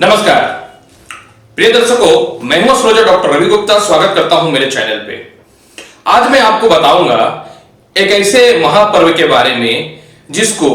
नमस्कार प्रिय दर्शकों, मैं हूं एस्ट्रोलॉजर डॉक्टर रवि गुप्ता। स्वागत करता हूं मेरे चैनल पे। आज मैं आपको बताऊंगा एक ऐसे महापर्व के बारे में जिसको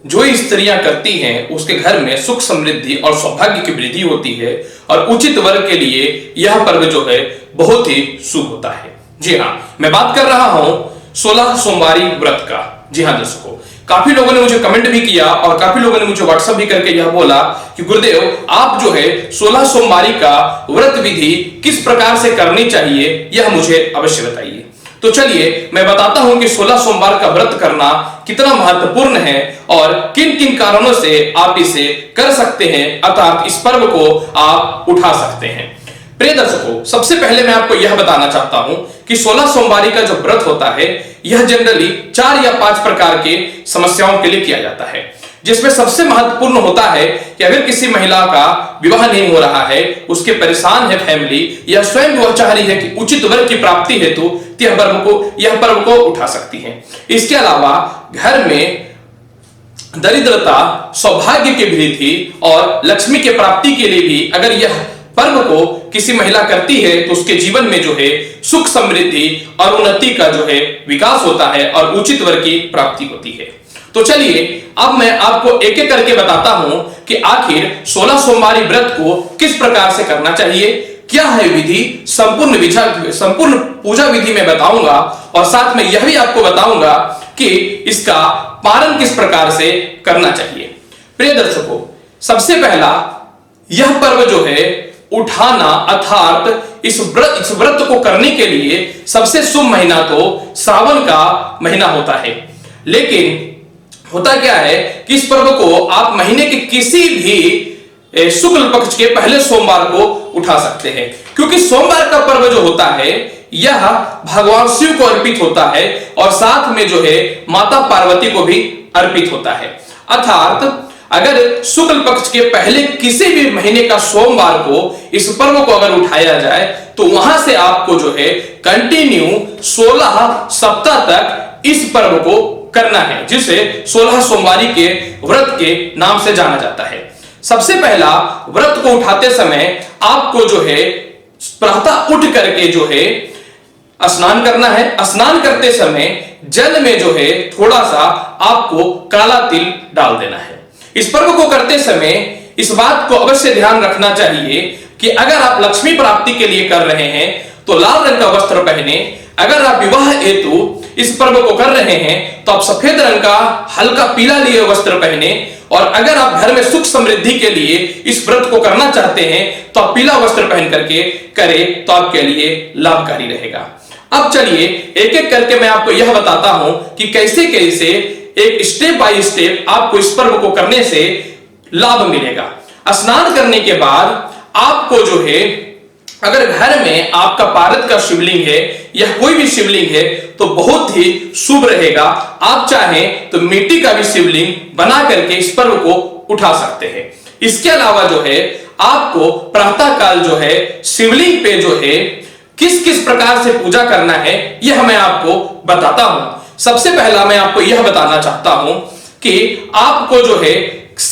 जो स्त्रियां करती हैं उसके घर में सुख समृद्धि और सौभाग्य की वृद्धि होती है और उचित वर्ग के लिए यह पर्व जो है बहुत ही शुभ होता है। जी हाँ, मैं बात कर रहा हूं 16 सोमवारी व्रत का। जी हाँ दर्शकों, काफी लोगों ने मुझे कमेंट भी किया और काफी लोगों ने मुझे व्हाट्सएप भी करके यह बोला कि गुरुदेव आप जो है 16 सोमवारी का व्रत विधि किस प्रकार से करनी चाहिए, यह मुझे अवश्य बताइए। तो चलिए मैं बताता हूं कि 16 सोमवार का व्रत करना कितना महत्वपूर्ण है और किन किन कारणों से आप इसे कर सकते हैं, अर्थात इस पर्व को आप उठा सकते हैं। प्रिय दर्शकों, सबसे पहले मैं आपको यह बताना चाहता हूं कि 16 सोमवारी का जो व्रत होता है यह जनरली 4 या 5 प्रकार के समस्याओं के लिए किया जाता है, जिसमें सबसे महत्वपूर्ण होता है कि अगर किसी महिला का विवाह नहीं हो रहा है, उसके परेशान है फैमिली, या स्वयं वह चाह रही है कि उचित वर्ग की प्राप्ति हेतु यह पर्व को उठा सकती है। इसके अलावा घर में दरिद्रता, सौभाग्य की वृद्धि और लक्ष्मी के प्राप्ति के लिए भी अगर यह पर्व को किसी महिला करती है तो उसके जीवन में जो है सुख समृद्धि और उन्नति का जो है विकास होता है और उचित वर्ग की प्राप्ति होती है। तो चलिए अब मैं आपको एक एक करके बताता हूं कि आखिर 16 सोमवारी व्रत को किस प्रकार से करना चाहिए, क्या है विधि, संपूर्ण पूजा विधि में बताऊंगा और साथ में यह भी आपको बताऊंगा कि इसका पालन किस प्रकार से करना चाहिए। प्रिय दर्शकों, सबसे पहला यह पर्व जो है उठाना, अर्थात इस व्रत को करने के लिए सबसे शुभ महीना तो श्रावण का महीना होता है। लेकिन होता क्या है कि इस पर्व को आप महीने के किसी भी शुक्ल पक्ष के पहले सोमवार को उठा सकते हैं, क्योंकि सोमवार का पर्व जो होता है यह भगवान शिव को अर्पित होता है और साथ में जो है माता पार्वती को भी अर्पित होता है। अर्थात अगर शुक्ल पक्ष के पहले किसी भी महीने का सोमवार को इस पर्व को अगर उठाया जाए तो वहां से आपको जो है कंटिन्यू 16 सप्ताह तक इस पर्व को करना है, जिसे 16 सोमवारी के व्रत के नाम से जाना जाता है। सबसे पहला व्रत को उठाते समय आपको जो है प्रातः उठ करके जो है स्नान करना है। स्नान करते समय जल में जो है थोड़ा सा आपको काला तिल डाल देना है। इस पर्व को करते समय इस बात को अवश्य ध्यान रखना चाहिए कि अगर आप लक्ष्मी प्राप्ति के लिए कर रहे हैं तो लाल रंग का वस्त्र पहने। अगर आप विवाह हेतु इस पर्व को कर रहे हैं तो आप सफेद रंग का हल्का पीला लिए वस्त्र पहने। और अगर आप घर में सुख समृद्धि के लिए इस व्रत को करना चाहते हैं तो आप पीला वस्त्र पहन करके करें तो आपके लिए लाभकारी रहेगा। अब चलिए एक एक करके मैं आपको यह बताता हूं कि कैसे कैसे एक स्टेप बाय स्टेप आपको इस पर्व को करने से लाभ मिलेगा। स्नान करने के बाद आपको जो है अगर घर में आपका पारद का शिवलिंग है या कोई भी शिवलिंग है तो बहुत ही शुभ रहेगा। आप चाहें तो मिट्टी का भी शिवलिंग बना करके इस पर्व को उठा सकते हैं। इसके अलावा जो है आपको प्रातः काल जो है शिवलिंग पे जो है किस किस प्रकार से पूजा करना है यह मैं आपको बताता हूं। सबसे पहला मैं आपको यह बताना चाहता हूं कि आपको जो है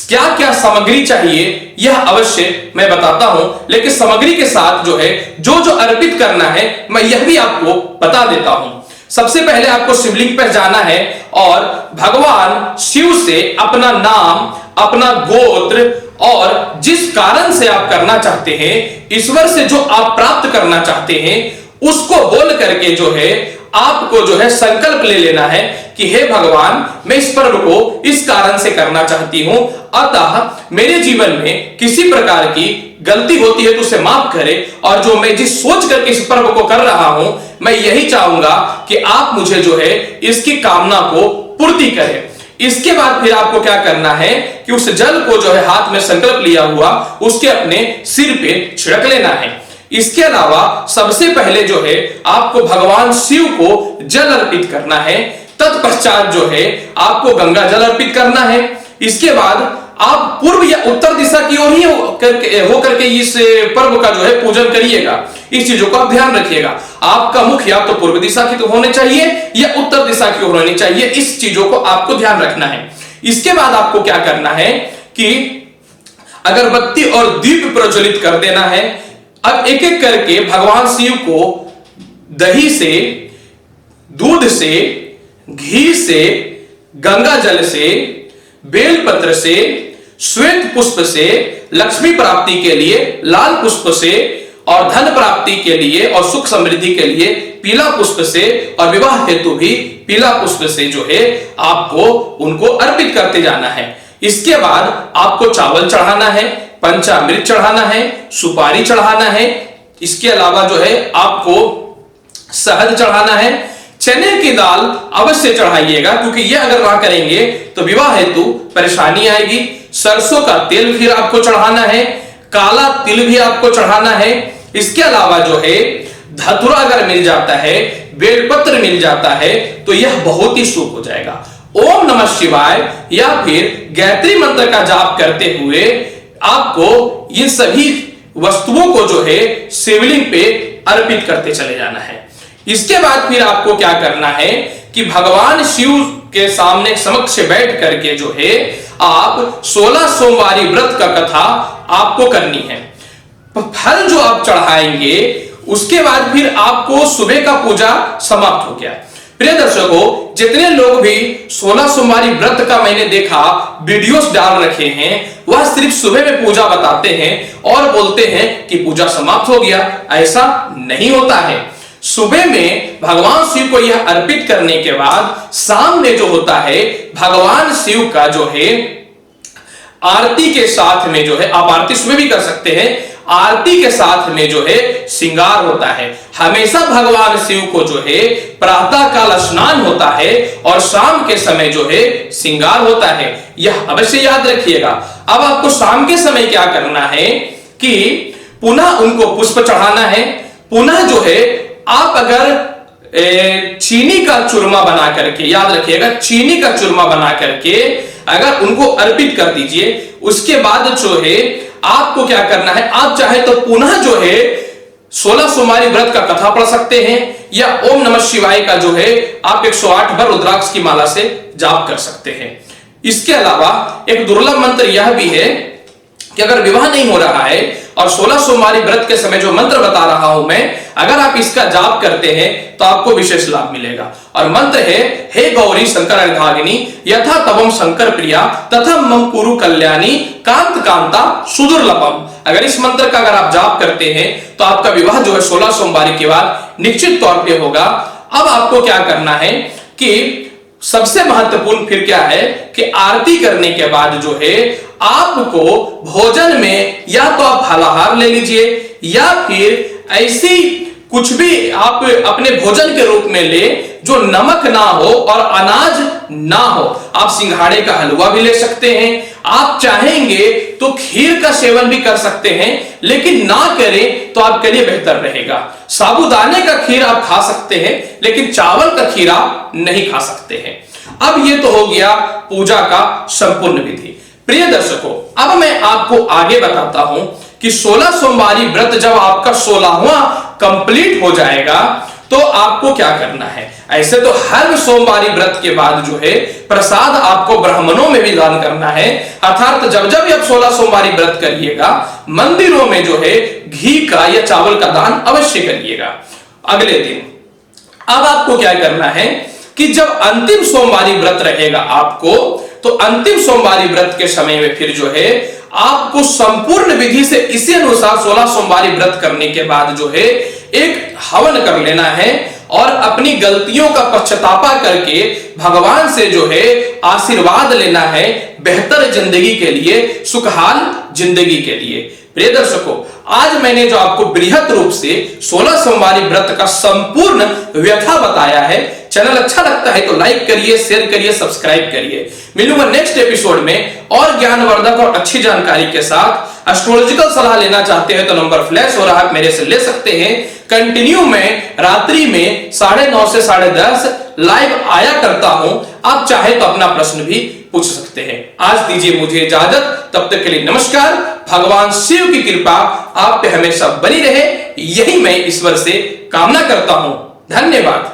क्या क्या सामग्री चाहिए यह अवश्य मैं बताता हूं, लेकिन सामग्री के साथ जो है जो अर्पित करना है मैं यह भी आपको बता देता हूं। सबसे पहले आपको शिवलिंग पर जाना है और भगवान शिव से अपना नाम, अपना गोत्र और जिस कारण से आप करना चाहते हैं, ईश्वर से जो आप प्राप्त करना चाहते हैं उसको बोल करके जो है आपको जो है संकल्प ले लेना है कि हे भगवान, मैं इस पर्व को इस कारण से करना चाहती हूं, अतः मेरे जीवन में किसी प्रकार की गलती होती है तो उसे माफ करे और जो मैं जिस सोच करके इस पर्व को कर रहा हूं मैं यही चाहूंगा कि आप मुझे जो है इसकी कामना को पूर्ति करें। इसके बाद फिर आपको क्या करना है कि उस जल को जो है हाथ में संकल्प लिया हुआ उसके अपने सिर पे छिड़क लेना है। इसके अलावा सबसे पहले जो है आपको भगवान शिव को जल अर्पित करना है। तत्पश्चात जो है आपको गंगा जल अर्पित करना है। इसके बाद आप पूर्व या उत्तर दिशा की ओर ही होकर के इस पर्व का जो है पूजन करिएगा। इस चीजों का ध्यान रखिएगा। आपका मुख या तो पूर्व दिशा की तो होने चाहिए या उत्तर दिशा की ओर होनी चाहिए। इस चीजों को आपको ध्यान रखना है। इसके बाद आपको क्या करना है कि अगरबत्ती और दीप प्रज्वलित कर देना है। अब एक एक करके भगवान शिव को दही से, दूध से, घी से, गंगा जल से, बेलपत्र से, श्वेत पुष्प से, लक्ष्मी प्राप्ति के लिए लाल पुष्प से, और धन प्राप्ति के लिए और सुख समृद्धि के लिए पीला पुष्प से, और विवाह हेतु भी पीला पुष्प से जो है आपको उनको अर्पित करते जाना है। इसके बाद आपको चावल चढ़ाना है, पंचामृत चढ़ाना है, सुपारी चढ़ाना है। इसके अलावा जो है आपको शहद चढ़ाना है। चने की दाल अवश्य चढ़ाइएगा, क्योंकि यह अगर ना करेंगे तो विवाह हेतु परेशानी आएगी। सरसों का तेल फिर आपको चढ़ाना है, काला तिल भी आपको चढ़ाना है। इसके अलावा जो है धतूरा अगर मिल जाता है, बेलपत्र मिल जाता है, तो यह बहुत ही शुभ हो जाएगा। ओम नमः शिवाय या फिर गायत्री मंत्र का जाप करते हुए आपको इन सभी वस्तुओं को जो है शिवलिंग पे अर्पित करते चले जाना है। इसके बाद फिर आपको क्या करना है कि भगवान शिव के सामने समक्ष बैठ करके जो है आप 16 सोमवारी व्रत का कथा आपको करनी है। फल जो आप चढ़ाएंगे उसके बाद फिर आपको सुबह का पूजा समाप्त हो गया। प्रिय दर्शकों, जितने लोग भी 16 सोमवारी व्रत का मैंने देखा वीडियोस डाल रखे हैं, वह सिर्फ सुबह में पूजा बताते हैं और बोलते हैं कि पूजा समाप्त हो गया। ऐसा नहीं होता है। सुबह में भगवान शिव को यह अर्पित करने के बाद शाम में जो होता है भगवान शिव का जो है आरती के साथ में जो है, आप आरती सुबह भी कर सकते हैं, आरती के साथ में जो है श्रृंगार होता है। हमेशा भगवान शिव को जो है प्रातः काल स्नान होता है और शाम के समय जो है श्रृंगार होता है। यह अवश्य याद रखिएगा। अब आपको शाम के समय क्या करना है कि पुनः उनको पुष्प चढ़ाना है। पुनः जो है आप अगर चीनी का चूरमा बना करके, याद रखिएगा, चीनी का चूरमा बना करके अगर उनको अर्पित कर दीजिए। उसके बाद जो है आपको क्या करना है, आप चाहे तो पुनः जो है 16 सोमवारी व्रत का कथा पढ़ सकते हैं, या ओम नमः शिवाय का जो है आप 108 बार रुद्राक्ष की माला से जाप कर सकते हैं। इसके अलावा एक दुर्लभ मंत्र यह भी है कि अगर विवाह नहीं हो रहा है और 16 सोमवारी व्रत के समय जो मंत्र बता रहा हूं मैं, अगर आप इसका जाप करते हैं तो आपको विशेष लाभ मिलेगा। और मंत्र है, हे गौरी शंकर अर्धागिनी यथा तवम शंकर प्रिया तथा मम कुरु कल्याणी कांत कांता सुदुर्लभम। अगर इस मंत्र का अगर आप जाप करते हैं तो आपका विवाह जो है 16 सोमवारी के बाद निश्चित तौर पे होगा। अब आपको क्या करना है कि सबसे महत्वपूर्ण फिर क्या है कि आरती करने के बाद जो है आपको भोजन में या तो आप फलाहार ले लीजिए या फिर ऐसी कुछ भी आप अपने भोजन के रूप में ले जो नमक ना हो और अनाज ना हो। आप सिंघाड़े का हलवा भी ले सकते हैं। आप चाहेंगे तो खीर का सेवन भी कर सकते हैं, लेकिन ना करें तो आपके लिए बेहतर रहेगा। साबूदाने का खीर आप खा सकते हैं, लेकिन चावल का खीर आप नहीं खा सकते हैं। अब ये तो हो गया पूजा का संपूर्ण विधि। प्रिय दर्शकों, अब मैं आपको आगे बताता हूं कि 16 सोमवारी व्रत जब आपका 16वां कंप्लीट हो जाएगा तो आपको क्या करना है। ऐसे तो हर सोमवारी व्रत के बाद जो है प्रसाद आपको ब्राह्मणों में भी दान करना है, अर्थात जब जब आप 16 सोमवारी व्रत करिएगा मंदिरों में जो है घी का या चावल का दान अवश्य करिएगा। अगले दिन अब आपको क्या करना है कि जब अंतिम सोमवारी व्रत रहेगा आपको, तो अंतिम सोमवारी व्रत के समय में फिर जो है आपको संपूर्ण विधि से इसी अनुसार 16 सोमवारी व्रत करने के बाद जो है एक हवन कर लेना है और अपनी गलतियों का पश्चातापा करके भगवान से जो है आशीर्वाद लेना है बेहतर जिंदगी के लिए, सुखहाल जिंदगी के लिए। प्रिय दर्शकों, आज मैंने जो आपको बृहद रूप से 16 सोमवारी व्रत का संपूर्ण व्यथा बताया है। चैनल अच्छा लगता है तो लाइक करिए, शेयर करिए, सब्सक्राइब करिए। मिलूंगा नेक्स्ट एपिसोड में और ज्ञानवर्धक और अच्छी जानकारी के साथ। एस्ट्रोलॉजिकल सलाह लेना चाहते हैं तो नंबर फ्लैश हो रहा है, मेरे से ले सकते हैं। कंटिन्यू में रात्रि में 9:30 से 10:30 लाइव आया करता हूं। आप चाहे तो अपना प्रश्न भी पूछ सकते हैं। आज दीजिए मुझे इजाजत, तब तक के लिए नमस्कार। भगवान शिव की कृपा आप पे हमेशा बनी रहे, यही मैं ईश्वर से कामना करता हूं। धन्यवाद।